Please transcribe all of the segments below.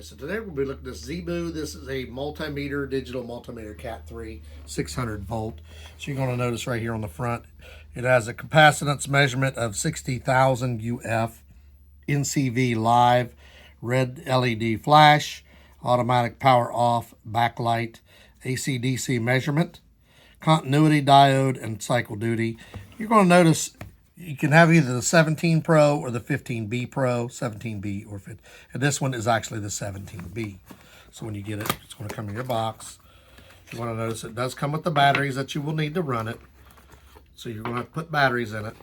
So today we'll be looking at this Ziboo. This is a multimeter, digital multimeter Cat 3, 600 volt. So you're going to notice right here on the front, it has a capacitance measurement of 60,000 UF, NCV live, red LED flash, automatic power off, backlight, AC/DC measurement, continuity diode, and cycle duty. You're going to notice you can have either the 17 Pro or the 15B Pro, 17B or 15. And this one is actually the 17B. So when you get it, it's going to come in your box. You want to notice it does come with the batteries that you will need to run it. So you're going to have to put batteries in it.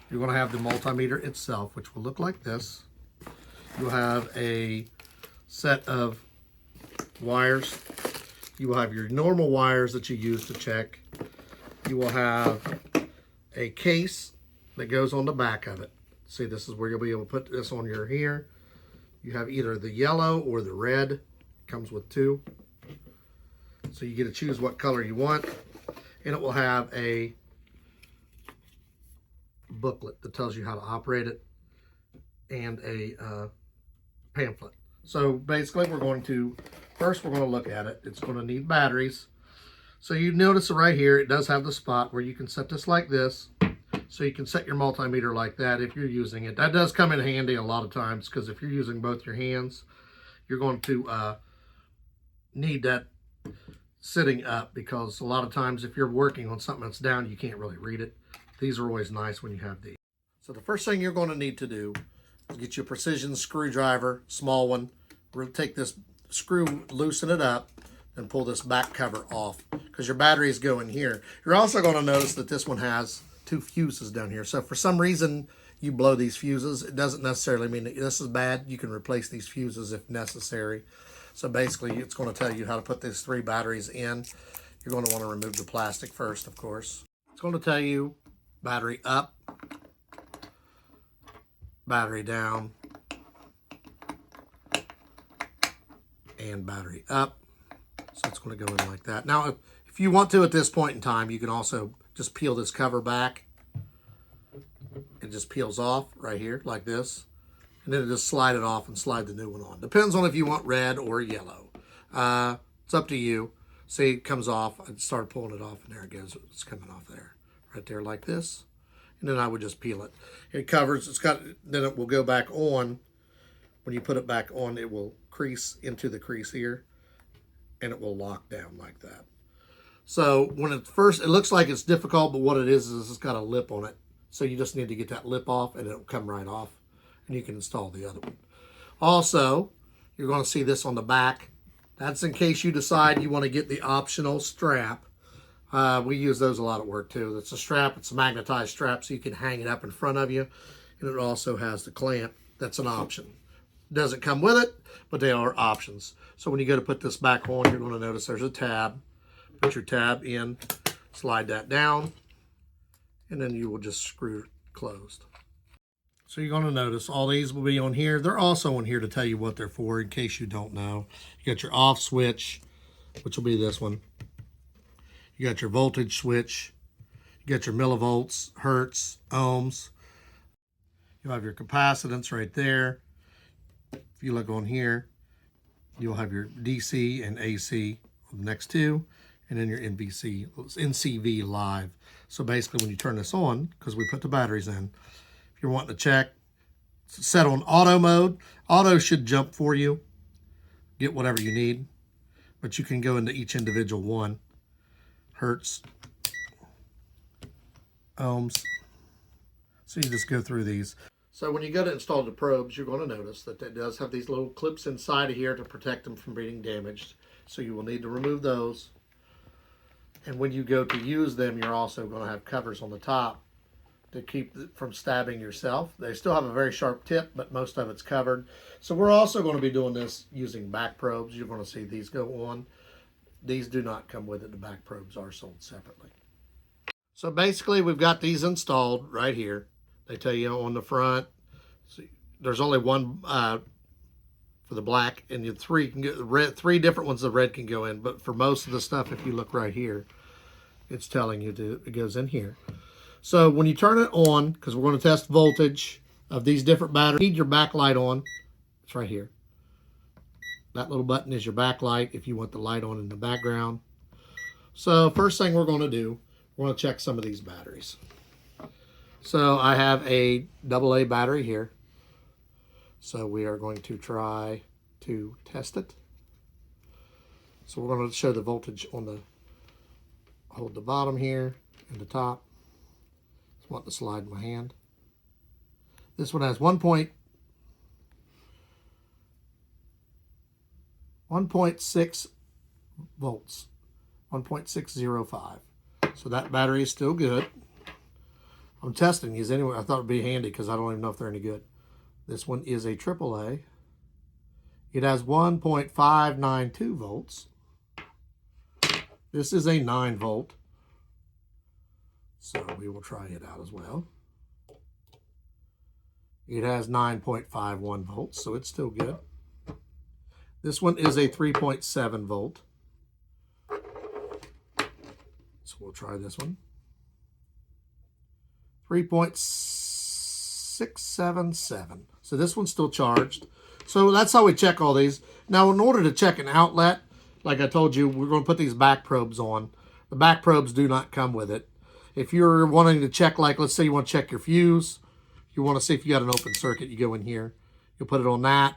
You're going to have the multimeter itself, which will look like this. You'll have a set of wires. You will have your normal wires that you use to check. You will have a case that goes on the back of it. See, this is where you'll be able to put this on your here. You have either the yellow or the red. It comes with two. So you get to choose what color you want. And it will have a booklet that tells you how to operate it and a pamphlet. So basically first we're going to look at it. It's going to need batteries. So you notice right here, it does have the spot where you can set this like this. So you can set your multimeter like that if you're using it. That does come in handy a lot of times, because if you're using both your hands, you're going to need that sitting up, because a lot of times if you're working on something that's down, you can't really read it. These are always nice when you have these. So the first thing you're going to need to do is get your precision screwdriver, small one. We're going to take this screw, loosen it up, and pull this back cover off, because your batteries go in here. You're also going to notice that this one has two fuses down here. So if for some reason you blow these fuses, it doesn't necessarily mean that this is bad. You can replace these fuses if necessary. So basically it's going to tell you how to put these three batteries in. You're going to want to remove the plastic first, of course. It's going to tell you battery up, battery down, and battery up. So it's going to go in like that. Now, if you want to at this point in time, you can also just peel this cover back. It just peels off right here like this. And then just slide it off and slide the new one on. Depends on if you want red or yellow. It's up to you. See, it comes off. I started pulling it off, and there it goes. It's coming off there. Right there like this. And then I would just peel it. It covers, then it will go back on. When you put it back on, it will crease into the crease here. And it will lock down like that. So when it looks like it's difficult, but what it is it's got a lip on it. So you just need to get that lip off, and it'll come right off, and you can install the other one. Also, you're going to see this on the back. That's in case you decide you want to get the optional strap. We use those a lot at work too. It's a strap. It's a magnetized strap, so you can hang it up in front of you. And it also has the clamp. That's an option. Doesn't come with it, but they are options. So when you go to put this back on, you're going to notice there's a tab. Put your tab in, slide that down, and then you will just screw it closed. So you're going to notice all these will be on here. They're also on here to tell you what they're for in case you don't know. You got your off switch, which will be this one. You got your voltage switch. You got your millivolts, hertz, ohms. You'll have your capacitance right there. If you look on here, you'll have your DC and AC next to, and then your NCV live. So basically when you turn this on, because we put the batteries in, if you're wanting to check, set on auto mode. Auto should jump for you, get whatever you need, but you can go into each individual one. Hertz, ohms. So you just go through these. So when you go to install the probes, you're going to notice that it does have these little clips inside of here to protect them from being damaged. So you will need to remove those. And when you go to use them, you're also going to have covers on the top to keep it from stabbing yourself. They still have a very sharp tip, but most of it's covered. So we're also going to be doing this using back probes. You're going to see these go on. These do not come with it. The back probes are sold separately. So basically, we've got these installed right here. They tell you on the front. See, there's only one for the black, and you three different ones the red can go in. But for most of the stuff, if you look right here, it's telling you it goes in here. So when you turn it on, because we're going to test voltage of these different batteries, you need your backlight on. It's right here. That little button is your backlight if you want the light on in the background. So first thing we're going to do, we're going to check some of these batteries. So I have a AA battery here. So we are going to try to test it. So we're going to show the voltage on the, hold the bottom here and the top. Just want to slide my hand. This one has 1.6 volts, 1.605. So that battery is still good. I'm testing these anyway. I thought it'd be handy because I don't even know if they're any good. This one is a AAA. It has 1.592 volts. This is a 9 volt. So we will try it out as well. It has 9.51 volts, so it's still good. This one is a 3.7 volt. So we'll try this one. 3.677. So this one's still charged. So that's how we check all these. Now, in order to check an outlet, like I told you, we're going to put these back probes on. The back probes do not come with it. If you're wanting to check, like, let's say you want to check your fuse, you want to see if you got an open circuit, you go in here. You'll put it on that.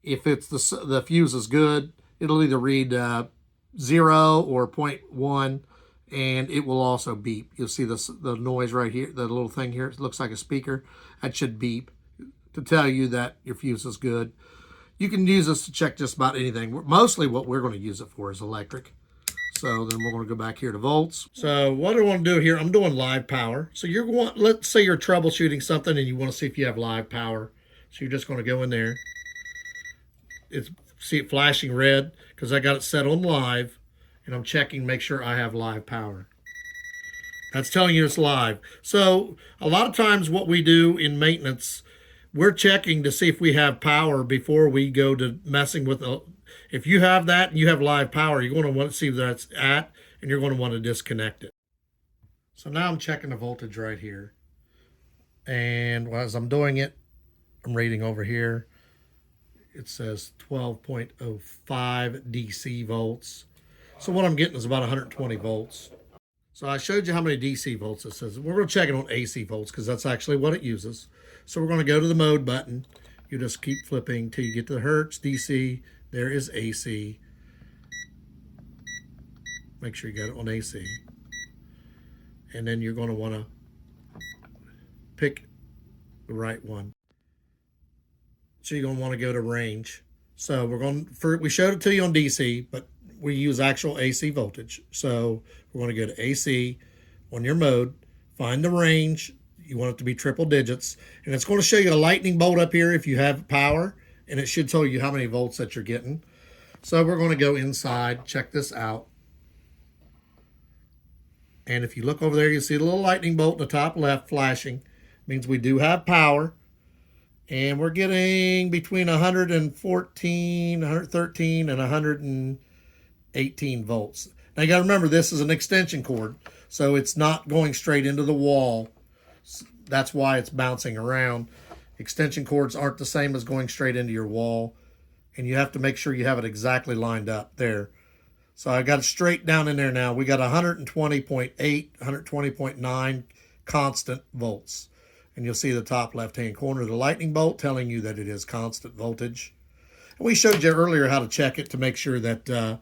If it's the fuse is good, it'll either read 0 or 0.1, and it will also beep. You'll see the noise right here, the little thing here. It looks like a speaker. That should beep to tell you that your fuse is good. You can use this to check just about anything. Mostly what we're going to use it for is electric. So then we're going to go back here to volts. So what I want to do here, I'm doing live power. So you're going, let's say you're troubleshooting something and you want to see if you have live power. So you're just going to go in there. See it flashing red because I got it set on live, and I'm checking, make sure I have live power. That's telling you it's live. So a lot of times what we do in maintenance, we're checking to see if we have power before we go to messing with the. If you have that and you have live power, you're going to want to see where that's at, and you're going to want to disconnect it. So now I'm checking the voltage right here. And as I'm doing it, I'm reading over here. It says 12.05 DC volts. So what I'm getting is about 120 volts. So I showed you how many DC volts it says. We're going to check it on AC volts because that's actually what it uses. So we're going to go to the mode button. You just keep flipping till you get to the Hertz, DC. There is AC. Make sure you got it on AC. And then you're going to want to pick the right one. So you're going to want to go to range. So we showed it to you on DC, but we use actual AC voltage. So we're going to go to AC on your mode, find the range. You want it to be triple digits. And it's going to show you a lightning bolt up here if you have power. And it should tell you how many volts that you're getting. So we're going to go inside, check this out. And if you look over there, you see the little lightning bolt in the top left flashing. It means we do have power. And we're getting between 113 and 118 volts. Now you got to remember, this is an extension cord, so it's not going straight into the wall. That's why it's bouncing around. Extension cords aren't the same as going straight into your wall, and you have to make sure you have it exactly lined up there. So I got it straight down in there now. We got 120.8, 120.9 constant volts. And you'll see the top left-hand corner of the lightning bolt telling you that it is constant voltage. And we showed you earlier how to check it to make sure that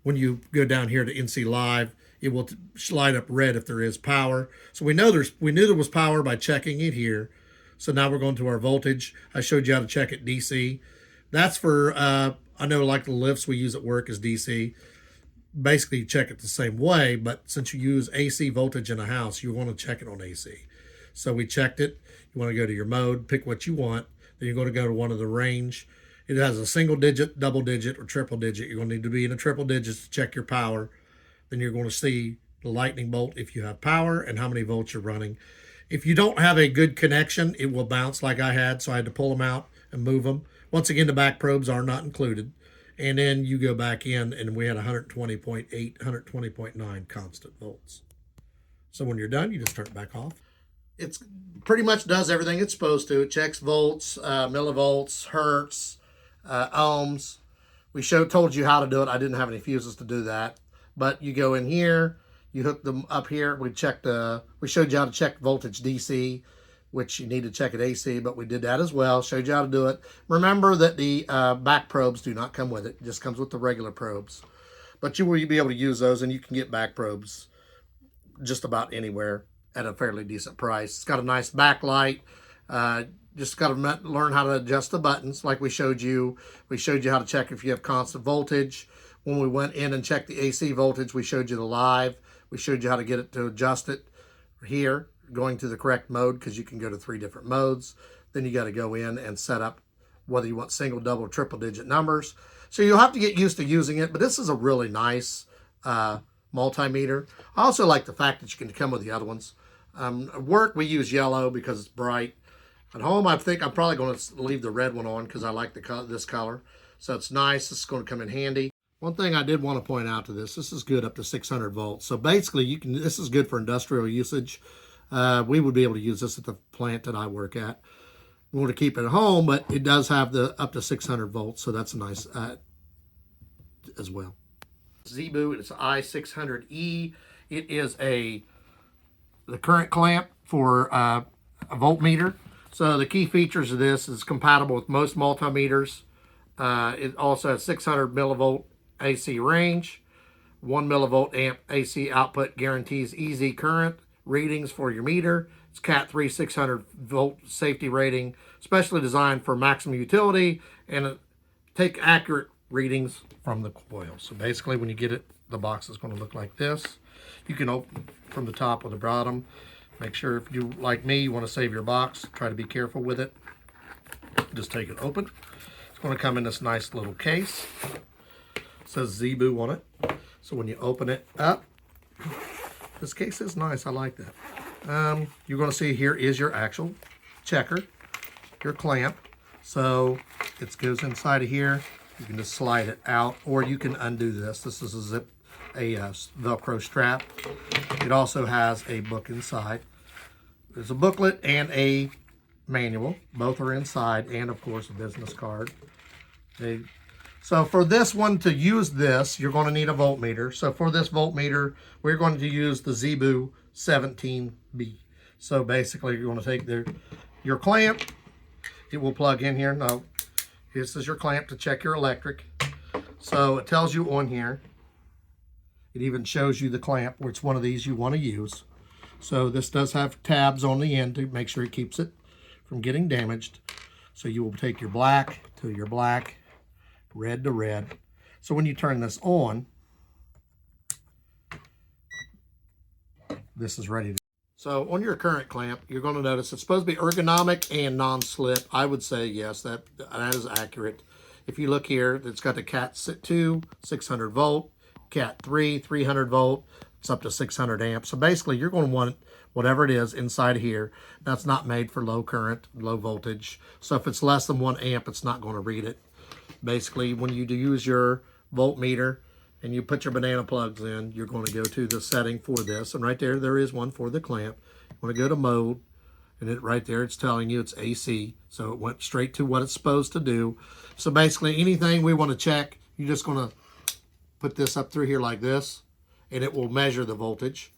when you go down here to NC Live, it will light up red if there is power. So we knew there was power by checking it here. So now we're going to our voltage. I showed you how to check it DC. That's for, I know like the lifts we use at work is DC. Basically you check it the same way, but since you use AC voltage in a house, you want to check it on AC. So we checked it. You want to go to your mode, pick what you want. Then you're going to go to one of the range. It has a single digit, double digit, or triple digit. You're going to need to be in a triple digits to check your power. Then you're going to see the lightning bolt if you have power and how many volts you're running. If you don't have a good connection, it will bounce like I had, so I had to pull them out and move them. Once again, the back probes are not included. And then you go back in, and we had 120.8, 120.9 constant volts. So when you're done, you just turn it back off. It pretty much does everything it's supposed to. It checks volts, millivolts, hertz, ohms. We told you how to do it. I didn't have any fuses to do that. But you go in here, you hook them up here. We showed you how to check voltage DC, which you need to check at AC, but we did that as well. Showed you how to do it. Remember that the back probes do not come with it. It just comes with the regular probes. But you will be able to use those, and you can get back probes just about anywhere at a fairly decent price. It's got a nice backlight. Just got to learn how to adjust the buttons like we showed you. We showed you how to check if you have constant voltage. When we went in and checked the AC voltage, we showed you the live. We showed you how to get it to adjust it here, going to the correct mode, because you can go to 3 different modes. Then you got to go in and set up whether you want single, double, triple digit numbers. So you'll have to get used to using it, but this is a really nice multimeter. I also like the fact that you can come with the other ones. At work, we use yellow because it's bright. At home, I think I'm probably going to leave the red one on because I like this color. So it's nice. It's going to come in handy. One thing I did want to point out to this is good up to 600 volts. So basically, this is good for industrial usage. We would be able to use this at the plant that I work at. We want to keep it at home, but it does have the up to 600 volts. So that's nice as well. Ziboo, it's I600E. It is the current clamp for a voltmeter. So the key features of this is compatible with most multimeters. It also has 600 millivolt AC range, 1 millivolt amp AC output, guarantees easy current readings for your meter. It's Cat 3 600 volt safety rating, specially designed for maximum utility and take accurate readings from the coil. So basically, when you get it, the box is going to look like this. You can open from the top or the bottom. Make sure, if you, like me, you want to save your box, try to be careful with it. Just take it open. It's going to come in this nice little case. It says Ziboo on it. So when you open it up, this case is nice. I like that. You're going to see here is your actual checker, your clamp. So it goes inside of here. You can just slide it out, or you can undo this. This is a Velcro strap. It also has a book inside. There's a booklet and a manual. Both are inside, and of course a business card. So for this one, to use this, you're going to need a voltmeter. So for this voltmeter, we're going to use the ZIBOO 17B. So basically, you're going to take your clamp. It will plug in here. Now, this is your clamp to check your electric. So it tells you on here. It even shows you the clamp, which one of these you want to use. So this does have tabs on the end to make sure it keeps it from getting damaged. So you will take your black to your black, red to red. So when you turn this on, this is ready to. So on your current clamp, you're going to notice it's supposed to be ergonomic and non-slip. I would say yes, that is accurate. If you look here, it's got the Cat 2, 600 volt, Cat 3, 300 volt. It's up to 600 amps. So basically, you're going to want whatever it is inside of here. That's not made for low current, low voltage. So if it's less than 1 amp, it's not going to read it. Basically, when you do use your voltmeter and you put your banana plugs in, you're going to go to the setting for this. And right there is one for the clamp. You want to go to mode. And right there, it's telling you it's AC. So it went straight to what it's supposed to do. So basically, anything we want to check, you're just going to put this up through here like this, and it will measure the voltage.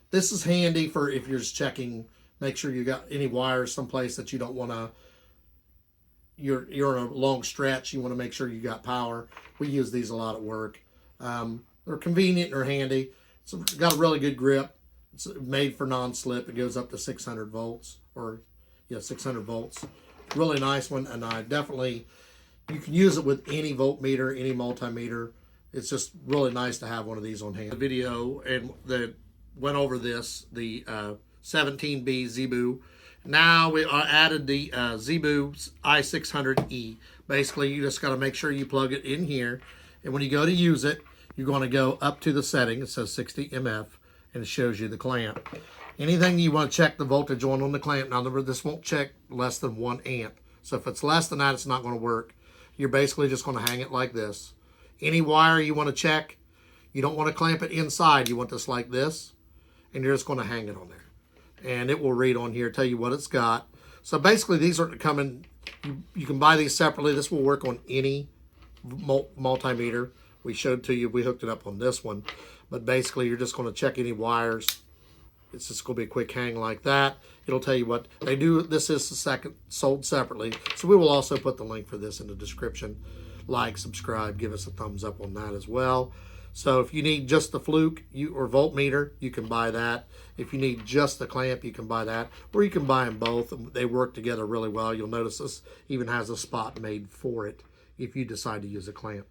This is handy for if you're just checking, make sure you got any wires someplace that you don't want to, you're in a long stretch, you want to make sure you got power. We use these a lot at work. They're convenient and they're handy. It's got a really good grip. It's made for non-slip. It goes up to 600 volts, or 600 volts. Really nice one, and I definitely, you can use it with any voltmeter, any multimeter. It's just really nice to have one of these on hand. The video and went over this, the 17B Ziboo. Now we added the Ziboo I600E. Basically, you just got to make sure you plug it in here. And when you go to use it, you're going to go up to the setting. It says 60 MF, and it shows you the clamp. Anything you want to check the voltage on the clamp. Now, this won't check less than 1 amp. So if it's less than that, it's not going to work. You're basically just going to hang it like this. Any wire you want to check, you don't want to clamp it inside. You want this like this, and you're just going to hang it on there. And it will read on here, tell you what it's got. So basically, these are coming, you can buy these separately. This will work on any multimeter. We showed to you, we hooked it up on this one. But basically, you're just going to check any wires. It's just going to be a quick hang like that. It'll tell you what they do. This is the second sold separately. So we will also put the link for this in the description. Like, subscribe, give us a thumbs up on that as well. So if you need just the FLUKE or voltmeter, you can buy that. If you need just the clamp, you can buy that. Or you can buy them both. They work together really well. You'll notice this even has a spot made for it if you decide to use a clamp.